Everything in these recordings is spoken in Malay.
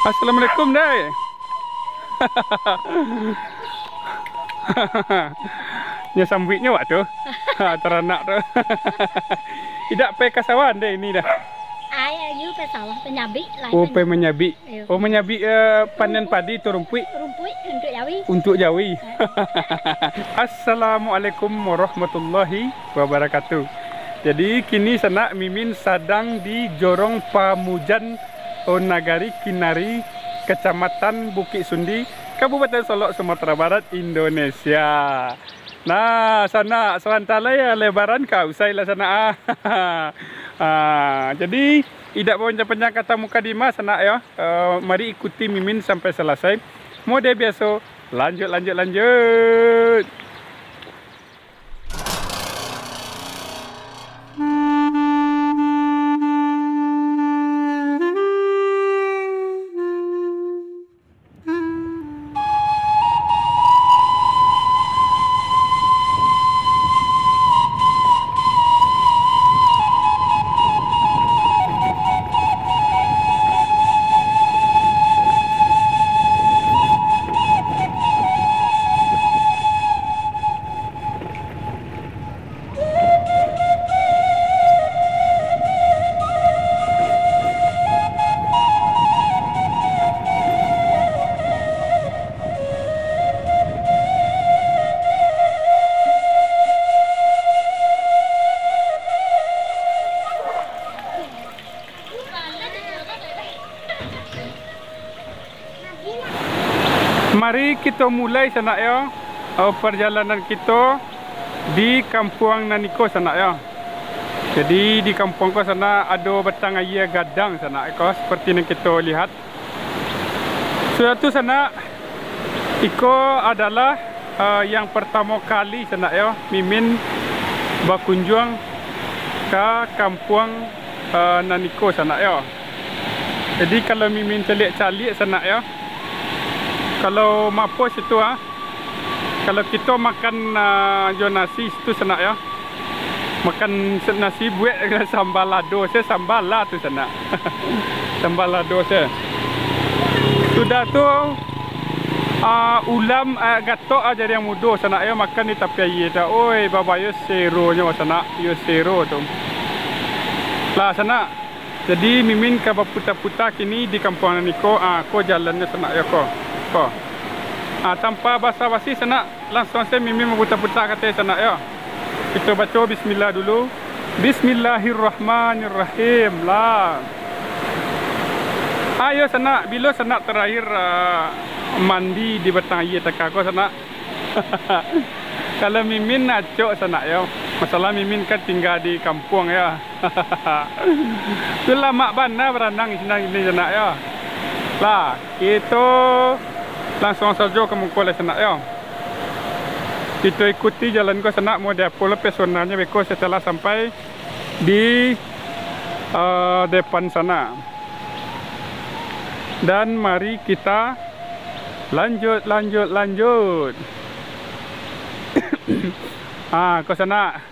Assalamualaikum dai. Nya sambitnya waktu. Teranak tu. Tidak pe kasawan deh ini dah. Ai you pe sawah penyabi lah. Oh pe menyabi. Oh menyabi panen padi tu rumpui. Rumpui untuk jawi. Untuk jawi. Assalamualaikum warahmatullahi wabarakatuh. Jadi kini sanak Mimin sedang di Jorong Pamujan Nagari Kinari, Kecamatan Bukit Sundi, Kabupaten Solok, Sumatera Barat, Indonesia. Nah, sana serantala ya lebaran kau usai lah sana. Jadi tidak panjang-panjang kata muka dima sana ya. Mari ikuti Mimin sampai selesai. Mode biasa. Lanjut. Mari kita mulai sanak ya perjalanan kita di Kampung Naniko sanak ya. Jadi di kampung ko sana ada batang air gadang sanak ko seperti yang kita lihat. Suatu sanak iko adalah yang pertama kali sanak ya Mimin berkunjung ke Kampung Naniko sanak ya. Jadi kalau Mimin calik-calik sanak ya, kalau mapos itu kalau kita makan nasi itu sanak ya, makan nasi buat dengan sambal lado, saya sambal lah tu sanak. Sambal lado saya. Sudah tu ulam gatok aja yang muda sanak ya makan di tepi air dah. Oi baba yo sero nya sanak, yo sero tu. Lah sanak. Jadi Mimin ke putar-putar kini di Kampung Naniko, ko jalannya sanak ya ko. Tanpa basa-basi sanak, langsung saya Mimin memutar-putar kata sanak ya. Kita baca bismillah dulu. Bismillahirrahmanirrahim lah. Ayo sanak, bila sanak terakhir mandi di batang air tak ko sanak. Kalau Mimin acok sanak ya. Masalah Mimin kan tinggal di kampung ya. Itulah mak bana berenang ini sanak ya. Lah, kita langsung saja ke muka sanak ya. Kita ikuti jalan ko sanak mau dia pola pesonanya beko setelah sampai di depan sana. Dan mari kita lanjut. Ko sanak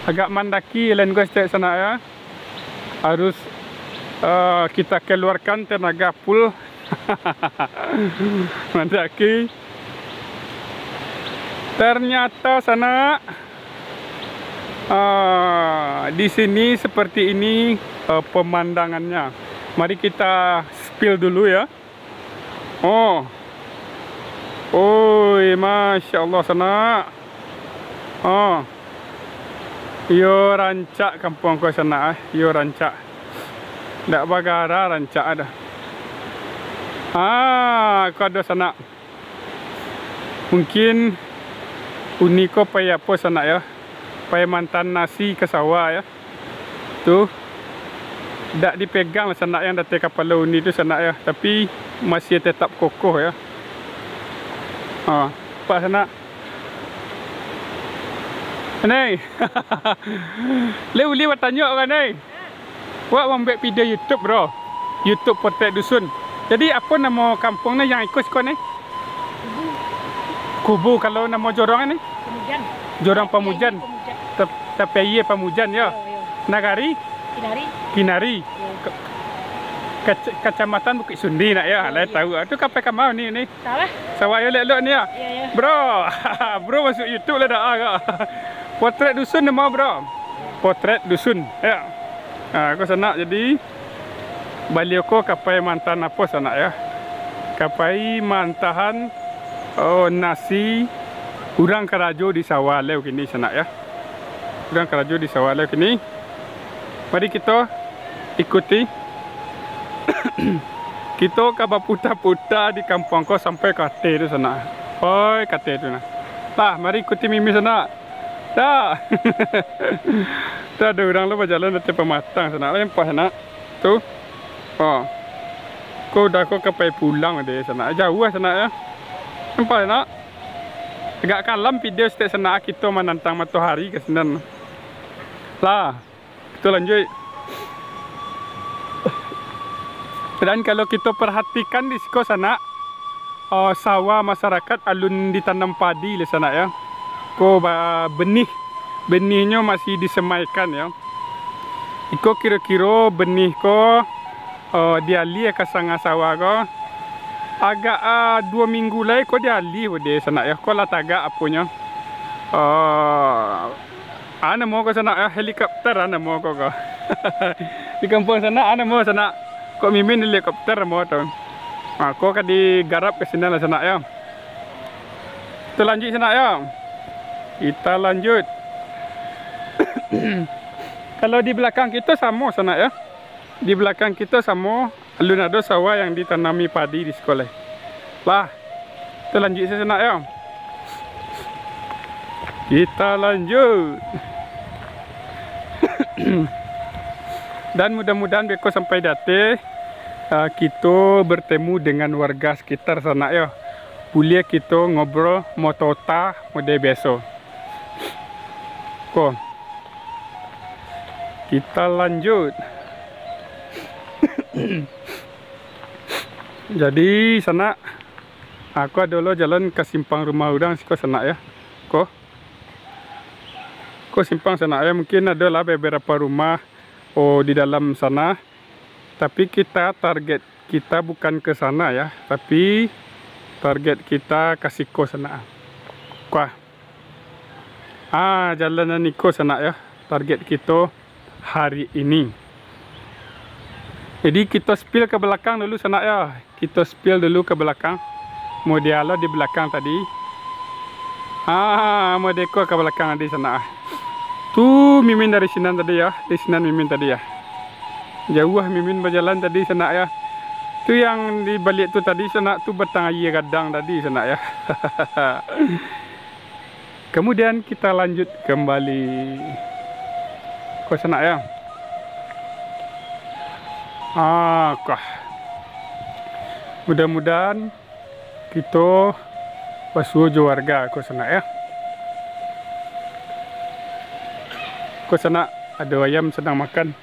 agak mandaki lain ko sana ya. Harus kita keluarkan tenaga full. Mendaki. Ternyata sana di sini seperti ini pemandangannya. Mari kita spill dulu ya. Oi, masya Allah sana. Yo rancak kampung ko sana. Yo rancak. Ndak bagara rancak ada. Kau ada sanak. Mungkin uniko payah apa sanak ya. Payah mantan nasi ke sawah ya. Tu. Tak dipegang sanak yang datang kapal uni tu sanak ya. Tapi masih tetap kokoh ya. Pak sanak. Nei. Uli bertanya orang ni. Wak membuat video YouTube bro. YouTube Potret Dusun. Jadi apa nama kampungnya yang ikut sekolah ni? Kubu. Kalau nama jorong ni? Pamujan. Jorong Pamujan. Tapi Pamujan ya. Nagari? Kinari. Kinari. Kecamatan Bukit Sundi nak ya. Lai tahu. Tu kapai kamau ni. Salah. Sawai elok ni ya. Ya. Bro. Bro masuk YouTube lah dah agak. Potret dusun nama bro. Potret dusun. Ya. Aku senak jadi balik aku kapai mantan apa senak ya. Kapai mantahan nasi urang karajo di sawah lew kini senak ya. Urang karajo di sawah lew kini. Mari kita ikuti. Kita kaba puta-puta di kampung ko sampai kate tu sana. Oi, kate tu nah. Lah, mari ikuti Mimi sana. Dah. Dah ada orang lu berjalan dari pematang sana. Lempah sana. Tu. Oh. Kau dah kau kapai pulang deh sana. Jauh sana ya. Lempah sana. Agak kalam video setiap sana kita menantang matahari ke sana. Lah. Kita lanjut. Dan kalau kita perhatikan di sana sawah masyarakat alun ditanam padi di sana ya. Ko benihnya masih disemaikan ya. Iko kira-kira benih ko diali ke sanga sawah ko agak 2 minggu lagi ko diali di sana ya. Ko lah tagak apunya. Ana mau ke sana ya, helikopter ana mau ko. Di kampung sana ana mau sana. Kok mimin helikopter mau tu. Kau kan digarap ke sini lah sana ya. Kita lanjut sana ya. Kita lanjut. Kalau di belakang kita sama sana ya. Di belakang kita sama alun ada sawah yang ditanami padi di sekolah. Lah. Kita lanjut sana ya. Kita lanjut. Dan mudah-mudahan beko sampai date kita bertemu dengan warga sekitar sana ya. Boleh kita ngobrol motota mode beso. Ko. Kita lanjut. Jadi sana aku dulu jalan ke simpang rumah orang siko sana ya. Ko simpang sana ya, mungkin ada lah beberapa rumah di dalam sana. Tapi target kita bukan ke sana ya, tapi target kita ke siko sana. Kuah. Jalanan niko sana ya. Target kita hari ini. Jadi kita spill ke belakang dulu sana ya. Kita spill dulu ke belakang. Model di belakang tadi. Modeko ke belakang di sana. Tu mimin dari sini tadi ya. Di sini mimin tadi ya. Jauh mimin berjalan tadi sana ya. Tu yang di balik tu tadi sana tu batang air gadang tadi sana ya. Kemudian kita lanjut kembali ke sana ya. Mudah-mudahan kita pasuh warga ke sana ya. Ke sana ada ayam sedang makan.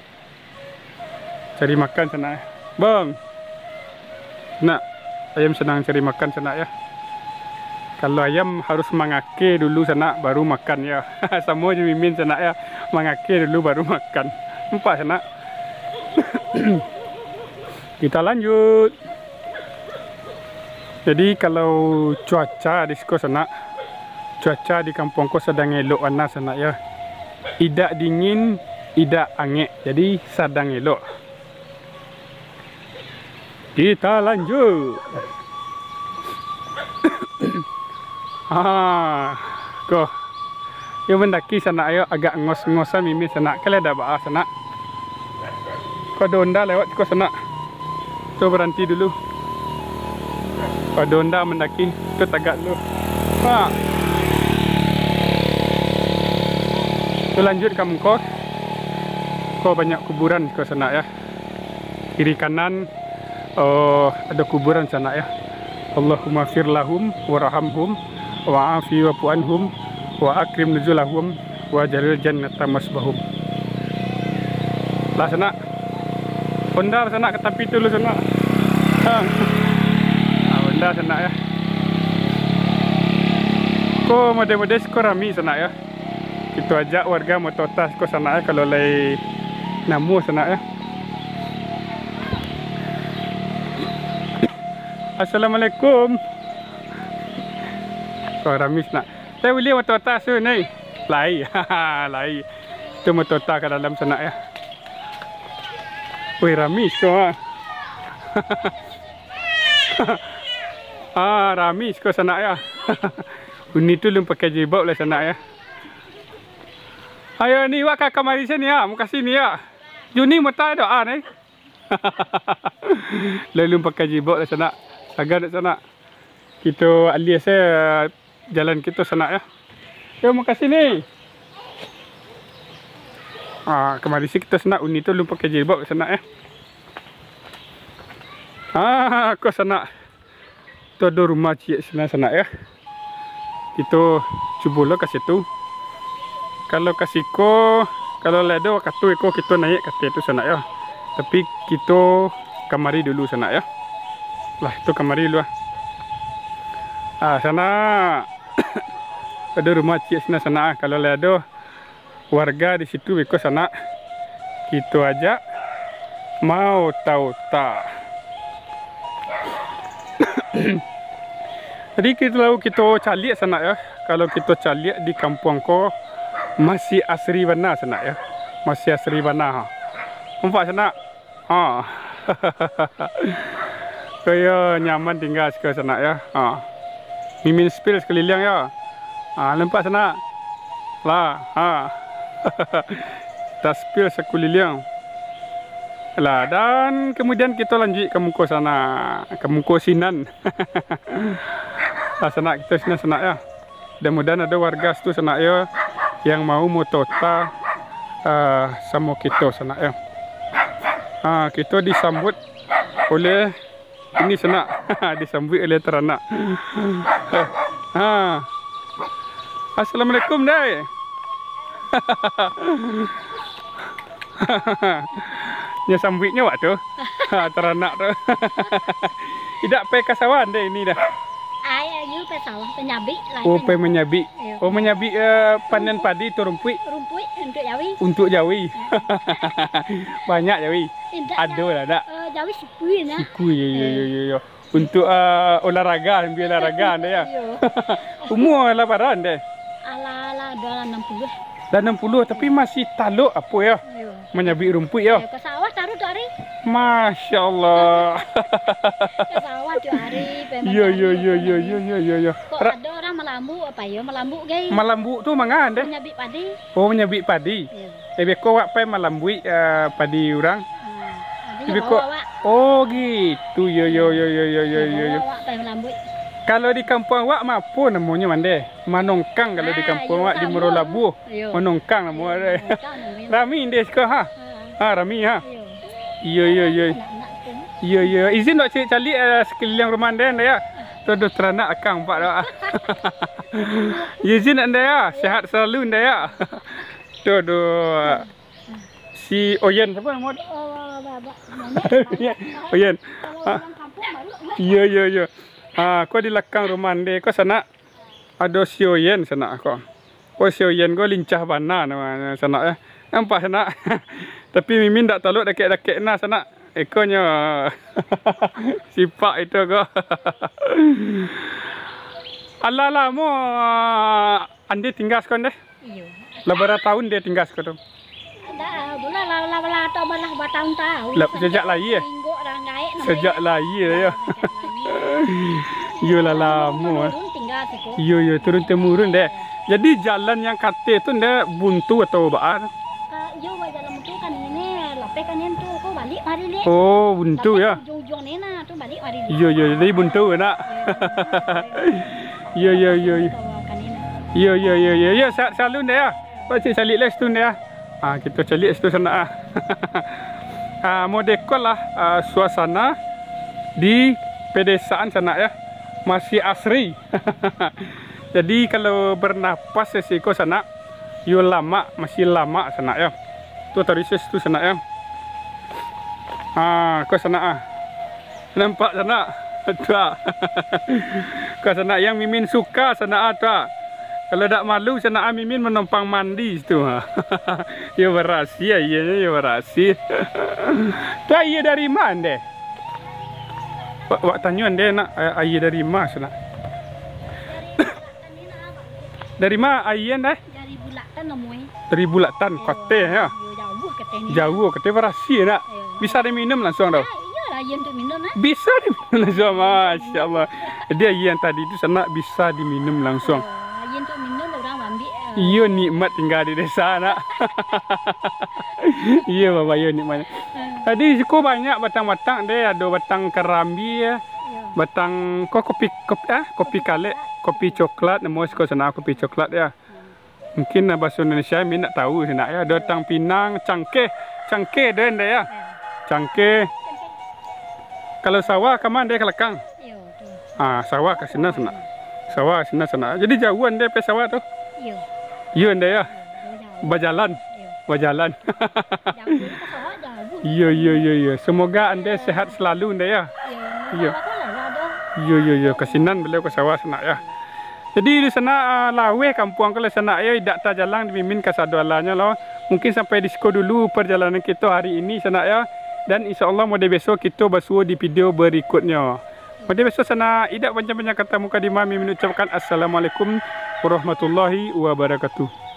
Cari makan sana ya. Bang. Nak ayam sedang cari makan sana ya. Kalau ayam harus mengake dulu sana baru makan ya. Sama je mimin sana ya. Mengake dulu baru makan. Nampak sana. Kita lanjut. Jadi kalau cuaca di sana, cuaca di kampungku sedang elok panas sana ya. Tidak dingin, tidak angin. Jadi sedang elok. Kita lanjut. Kok yang mendaki sana ayo agak ngos-ngosan mimin sana. Kalau ada bahas sana. Kau donda lewat kau sana. Tu berhenti dulu. Kau donda mendaki tu tagak dulu. Tu lanjut kamu kau. Kau banyak kuburan kau sana ya. Kiri kanan ada kuburan sana ya. Allahumma fir lahum warhamhum wa'afi wa'fu anhum wa akrim nuzulahum wa jalil jannata masbahum. Lah sana. Benda sana ke tepi dulu sana. Benda sana ya. Ko mode-mode sekorami sana ya. Kita ajak warga mototas ko sana ya kalau lay namu sana ya. Assalamualaikum. Kau Ramis nak. Saya boleh motor tas tu ni. Lai. Lai. Tu motor tas ke dalam sana ya. Woi Ramis tu ah. Ramis kau sana ya. Uni tu belum pakai jilbab lah sana ya. Ayo ni wak kakak mari sini ya. Muka sini ya. Juni motor doa ni. Lalu pakai jilbab lah sana. Agar nak sana. Kita alias jalan kita sana ya. Yo makasih ni. Kemarin sih kita sana uni tu lupa pakai jilbab sana ya. Aku sana. Tu ada rumah cik sana ya. Kita cuba lah kasih tu. Kalau kasih ko, kalau ledo katu eko kita naik kata tu sana ya. Tapi kita kamari dulu sana ya. Lah itu kamari dulu. Sana ada rumah cik sana. Kalau ada warga di situ ikut sana, kita ajak mau tahu tak. Jadi kita calik sana ya. Kalau kita calik di kampung ko masih asri bana sana ya. Masih asri bana. Nampak sana? Kaya nyaman tinggal ke sana ya. Mimin spill sekeliling ya. Nampak sana. Lah, kita spill sekeliling. Lah, dan kemudian kita lanjut ke muka sana, ke muka Sinan. Sana kita sana ya. Mudah-mudahan ada warga situ sana ya yang mau motota sama kita sana ya. Kita disambut oleh ini sana, disambut oleh teranak. Assalamualaikum dai. Nya sambutnya waktu teranak tu. Tidak pakai kasawan deh ini dah. Ai you pe sawah penyabi lah. Oh pe menyabi. Oh menyabi panen padi tu rumput. Rumput untuk jawi. Untuk jawi. Banyak jawi. Ada lah tak? Jawi sikui nah. Sikui ya. Untuk olahraga, ambil olahraga anda ya. Umur laparan deh. Ala 60. Dah 60 tapi masih taluk apa ya? Menyabik rumput ya. Ke sawah taruh tu hari. Masya-Allah. Ke sawah tu hari. Ya. Kok ada orang melambu apa ya? Melambu gay. Melambu tu mangan deh. Menyabik padi. Oh menyabik padi. Beko wak pai melambui padi orang. Beko. Oh gitu. Ya. Wak pai melambui. Kalau di kampung awak apa namanya mande? Manongkang kalau di kampung awak di Merolabu. Manongkang namanya. Rami dia suka ha? Rami ha. Iya. Izin nak cari sekeliling rumah anda ya. Tu ada teranak akang pak dah. Izin anda ya. Sehat selalu anda ya. Tu si Oyen siapa nama? Oyen. Iya. Kau di belakang rumah anda, kau sana ada si Oyen sana kau. Kau si Oyen kau lincah bana nama sana ya. Nampak sana. Tapi Mimin tak tahu dekat-dekat na sana. Ekornya sifat itu kau. Alah mo anda tinggal sekarang deh. Iya. Berapa tahun dia tinggal sekarang? Dah, bulan la atau malah bertahun-tahun. Sejak lahir. Minggu orang gaek. Sejak lahir ya. Iyalah lama. Tinggal situ. Iya turun temurun deh. Jadi jalan yang kate tu dia buntu atau baar? Yo jalan itu kan ini lapek kan yang tu kau balik hari ni. Oh buntu ya. Ujung ni na tu balik hari ni. Iya jadi buntu nak. Iya. Iya selalu deh ya. Pasti cari les tu deh ya. Kita cari situ sana. Mau dekor lah suasana di pedesaan sana ya. Masih asri. Jadi kalau bernapas resiko sana, yo lama, masih lama sana ya. Tu tarises tu sana ya. Kau sana nampak sana. Tua. Kau sana yang Mimin suka sana tua. Kalau tak malu sana Mimin menumpang mandi situ. Ya berhasil ya berhasil. Tu iya dari mana deh? Wak tanyuan dia nak air dari mana sana? Dari mana air dah? Dari Bulatan namoi. Dari Bulatan, kota ya. Jauh katanya. Jauh, kota berasi nak. Bisa diminum langsung tau. Iyalah air untuk minum ah. Bisa diminum langsung, masya Allah. Jadi air yang tadi itu sana bisa diminum langsung. Air untuk minum orang ambil. Iya nikmat tinggal di desa nak. Iya bapak, iya nikmatnya. Tadi suku banyak batang-batang deh, ada batang kerambi ya, batang kopi kalek, kopi coklat, nama suku sana kopi coklat ya. Mungkin bahasa Indonesia min nak tahu sini ya, ada batang pinang, cangkeh deh ya, cangkeh. Kalau sawah kaman deh kelakang. Sawah ke sana, sawah sana. Jadi jauhan deh pe sawah tuh. Iya deh ya, berjalan. Iya. Semoga anda sehat selalu anda ya. Iya. Kesinan beliau ke sawah sana ya. Jadi di sana lawe kampung kalau sana ya tidak tak jalan dipimpin ke sadualanya loh. Mungkin sampai di situ dulu perjalanan kita hari ini sana ya. Dan insya Allah mode besok kita basuh di video berikutnya. Mode besok sana tidak banyak-banyak kata muka di mami mengucapkan assalamualaikum warahmatullahi wabarakatuh.